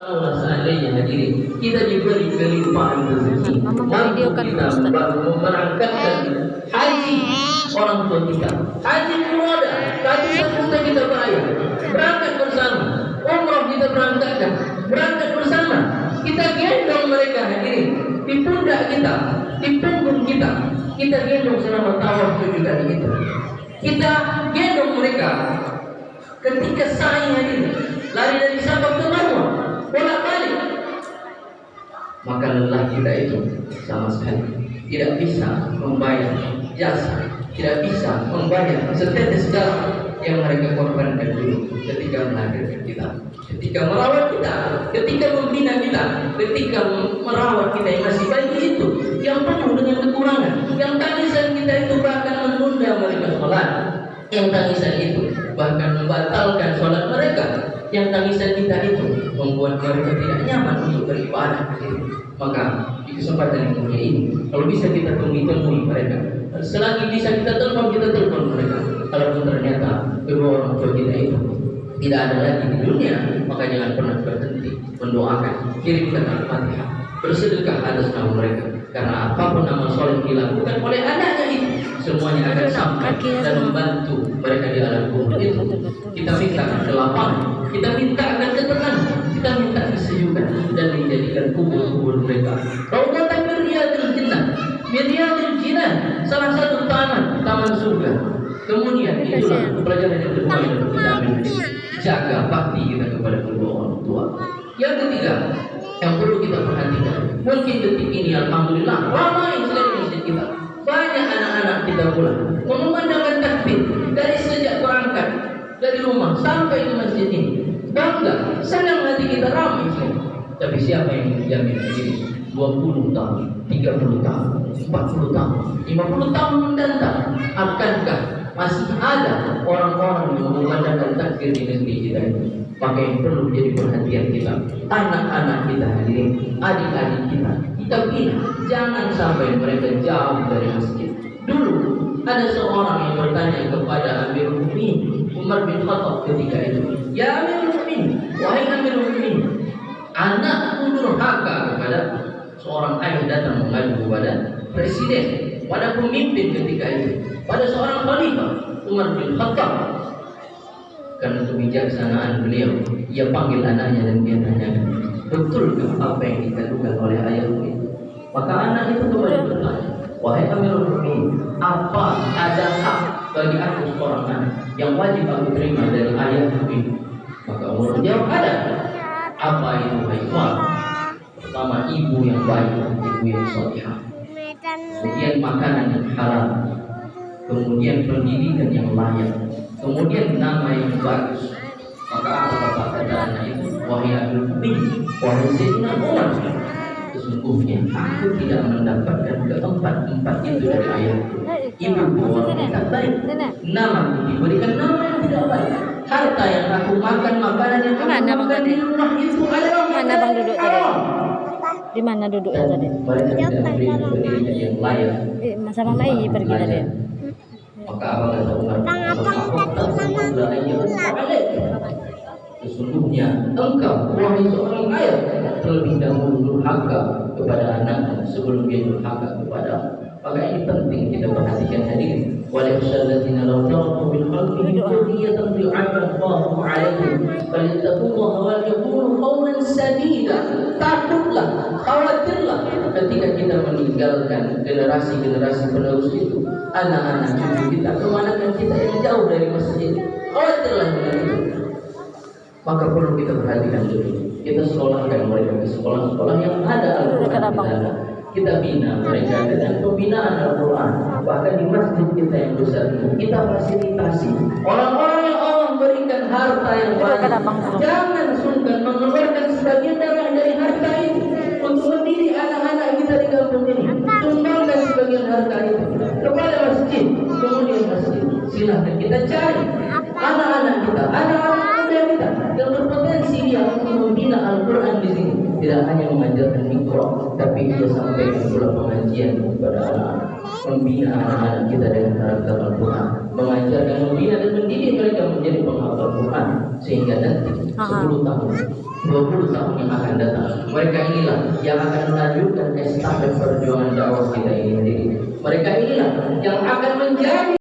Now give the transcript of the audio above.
Kalau seandainya hadirin kita diberi kelimpahan rezeki, mampu kita memberangkatkan haji orang tua kita, haji keluarga, haji seputar kita bayar, berangkat bersama, umrah kita berangkatkan, berangkat bersama, kita gendong mereka hadirin di pundak kita, di punggung kita gendong selama tawaf 7 kali kita gendong mereka ketika sa'i hadirin, lari dari Sabah ke Marwah bolak-balik, maka lelah kita itu sama sekali tidak bisa membayar jasa, tidak bisa membayar setetes darah yang mereka korbankan dulu ketika melahirkan kita, ketika merawat kita, ketika membina kita, ketika merawat kita yang masih bayi itu, yang penuh dengan kekurangan, yang tangisan kita itu bahkan menunda mereka sholat, yang tangisan itu bahkan membatalkan sholat mereka, yang tangisan kita itu membuat mereka tidak nyaman untuk beribadah. Maka di kesempatan yang mulia ini, kalau bisa kita temui mereka, selagi bisa kita telepon mereka. Kalau ternyata kedua orang tua kita itu tidak ada lagi di dunia, maka jangan pernah berhenti mendoakan, kirimkan Al-Fatihah, bersedekah atas nama mereka, karena apapun amal soleh dilakukan oleh anaknya itu, semuanya akan sampai dan membantu mereka di alam kubur itu. Kita minta kelapangan, kita minta akan ketenangan, kita minta kesejukan, dan menjadikan kubur-kubur mereka raudhatan min riyadil jannah, min riyadil jinan, salah satu taman surga. Kemudian itulah pelajaran yang kedua yang perlu kita ambil, jaga bakti kita kepada kedua orang tua. Yang ketiga yang perlu kita perhatikan, mungkin detik ini alhamdulillah ramai sekali masjid kita, banyak anak-anak kita pula mengumandangkan takbir dari sejak berangkat dari rumah sampai ke masjid ini, bangga, senang hati kita ramai sekali. Tapi siapa yang menjamin diri 20 tahun, 30 tahun, 40 tahun, 50 tahun mendatang, akankah masih ada orang-orang yang mengumandangkan takbir di negeri kita ini? Maka yang perlu menjadi perhatian kita, anak-anak kita hadirin, adik-adik kita bina, jangan sampai mereka jauh dari masjid. Dulu ada seorang yang bertanya kepada Amirul Mukminin Umar bin Khattab ketika itu, ya Amirul Mukminin, wahai Amirul Mukminin, anakku durhaka kepada seorang ayah datang mengadu kepada presiden, pada pemimpin ketika itu, pada seorang khalifah Umar bin Khattab. Karena kebijaksanaan beliau, ia panggil anaknya dan dia tanyakan, betulkah apa yang dikatakan oleh ayahmu itu? Maka anak itu kembali bertanya, wahai Amirul Mukminin, apa ada hak bagi aku seorang anak yang wajib aku terima dari ayahku itu? Maka Umar menjawab, ada. Apa itu wahai Umar? Pertama, ibu yang baik, ibu yang salihah, kemudian makanan yang halal, kemudian pendidikan yang layak, kemudian nama yang bagus. Maka apa kata anak itu, wahai Amirul Mukminin, wahai Sayyidina Umar, sesungguhnya aku tidak mendapatkan keempat itu dari ayahku. Ibu wanita baik, nama diberikan nama yang tidak baik, harta yang aku makan, makanan yang aku makan di rumah itu adalah mana bang duduk tadi? Di mana duduknya tadi? Mereka tidak memberi pendidikan yang layak. Masa mama iyi pergi tadi. Maka apa kata Umar? Sesungguhnya engkau wahai seorang ayah terlebih dahulu durhaka kepada anak sebelum dia durhaka kepada. Maka ini penting kita perhatikan hadirin. Walaikumsalam warahmatullahi wabarakatuh. Takutlah, khawatirlah ketika kita meninggalkan generasi-generasi penerus itu, anak-anak cucu kita, kemanakan kita yang jauh dari masjid. Khawatirlah dengan itu. Maka perlu kita perhatikan dulu. Kita sekolahkan mereka ke sekolah-sekolah yang ada Al-Quran. Kita bina mereka dengan pembinaan Al-Quran. Bahkan di masjid kita yang besar ini, kita fasilitasi orang-orang yang Allah berikan harta yang banyak. Jangan sungkan mengeluarkan sebagian dari harta itu untuk mendidik anak-anak kita di kampung ini. Sumbangkan sebagian harta itu kepada masjid. Kemudian masjid, silahkan kita cari anak-anak kita, anak-anak muda kita yang berpotensi dia untuk membina Al-Quran di sini. Tidak hanya mengajarkan Iqra, tapi dia sampaikan pula pengajian kepada anak-anak, membina anak-anak kita dengan karakter Al-Quran, mengajarkan, membina dan mendidik mereka menjadi penghafal Al-Quran, sehingga nanti 10 tahun 20 tahun yang akan datang. Mereka inilah yang akan melanjutkan estafet perjuangan dakwah kita ini. Mereka inilah yang akan menjadi